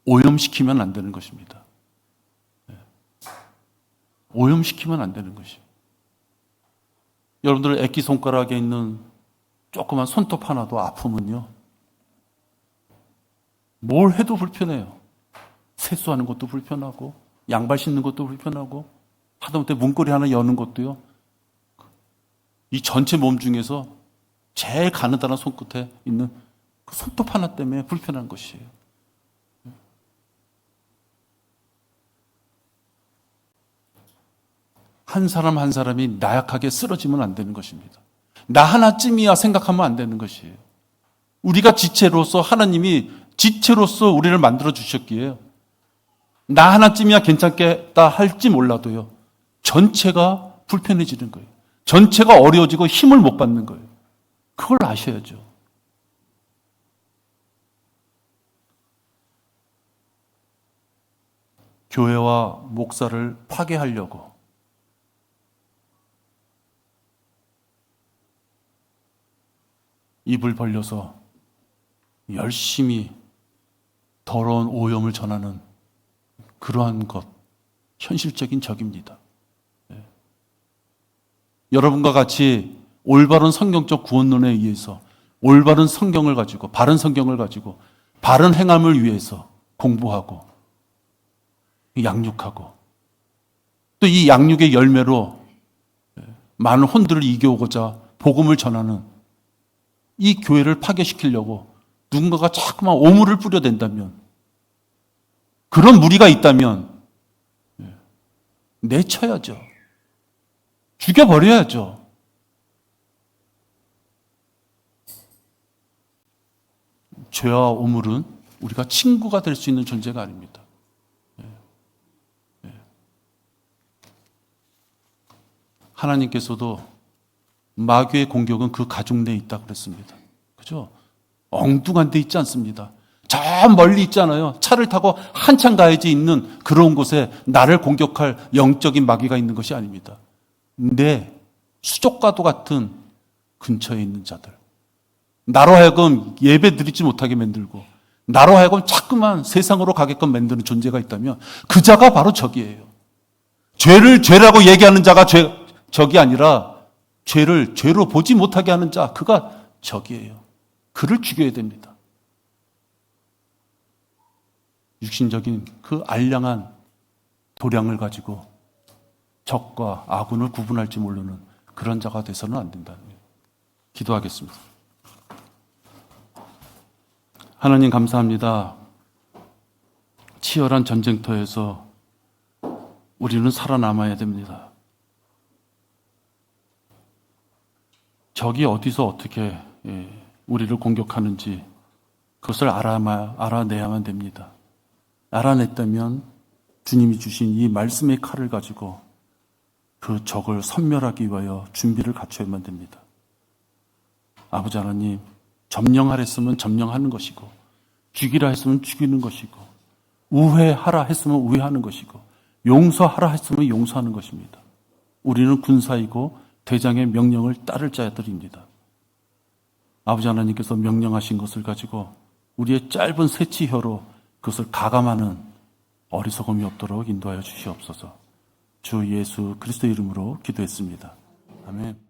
오염시키면 안 되는 것입니다. 오염시키면 안 되는 것이에요. 여러분들 애기 손가락에 있는 조그만 손톱 하나도 아프면요, 뭘 해도 불편해요. 세수하는 것도 불편하고, 양발 신는 것도 불편하고, 하다못해 문고리 하나 여는 것도요, 이 전체 몸 중에서 제일 가느다란 손끝에 있는 그 손톱 하나 때문에 불편한 것이에요. 한 사람 한 사람이 나약하게 쓰러지면 안 되는 것입니다. 나 하나쯤이야 생각하면 안 되는 것이에요. 우리가 지체로서, 하나님이 지체로서 우리를 만들어 주셨기에 나 하나쯤이야 괜찮겠다 할지 몰라도요, 전체가 불편해지는 거예요. 전체가 어려워지고 힘을 못 받는 거예요. 그걸 아셔야죠. 교회와 목사를 파괴하려고 입을 벌려서 열심히 더러운 오염을 전하는 그러한 것, 현실적인 적입니다. 여러분과 같이 올바른 성경적 구원론에 의해서 올바른 성경을 가지고, 바른 성경을 가지고 바른 행함을 위해서 공부하고 양육하고, 또 이 양육의 열매로 많은 혼들을 이겨오고자 복음을 전하는 이 교회를 파괴시키려고 누군가가 자꾸만 오물을 뿌려댄다면, 그런 무리가 있다면 내쳐야죠. 죽여버려야죠. 죄와 오물은 우리가 친구가 될 수 있는 존재가 아닙니다. 하나님께서도 마귀의 공격은 그 가족 내에 있다고 그랬습니다. 그죠? 엉뚱한 데 있지 않습니다. 저 멀리 있잖아요. 차를 타고 한참 가야지 있는 그런 곳에 나를 공격할 영적인 마귀가 있는 것이 아닙니다. 내 수족과도 같은 근처에 있는 자들, 나로 하여금 예배 드리지 못하게 만들고, 나로 하여금 자꾸만 세상으로 가게끔 만드는 존재가 있다면 그 자가 바로 적이에요. 죄를 죄라고 얘기하는 자가 적이 아니라 죄를 죄로 보지 못하게 하는 자, 그가 적이에요. 그를 죽여야 됩니다. 육신적인 그 알량한 도량을 가지고 적과 아군을 구분할지 모르는 그런 자가 돼서는 안 된다는 거예요. 기도하겠습니다. 하나님 감사합니다. 치열한 전쟁터에서 우리는 살아남아야 됩니다. 적이 어디서 어떻게 우리를 공격하는지 그것을 알아내야만 됩니다. 알아냈다면 주님이 주신 이 말씀의 칼을 가지고 그 적을 섬멸하기 위하여 준비를 갖춰야만 됩니다. 아버지 하나님, 점령하라 했으면 점령하는 것이고, 죽이라 했으면 죽이는 것이고, 우회하라 했으면 우회하는 것이고, 용서하라 했으면 용서하는 것입니다. 우리는 군사이고 대장의 명령을 따를 자들입니다. 아버지 하나님께서 명령하신 것을 가지고 우리의 짧은 새치혀로 그것을 가감하는 어리석음이 없도록 인도하여 주시옵소서. 주 예수 그리스도 이름으로 기도했습니다. 아멘.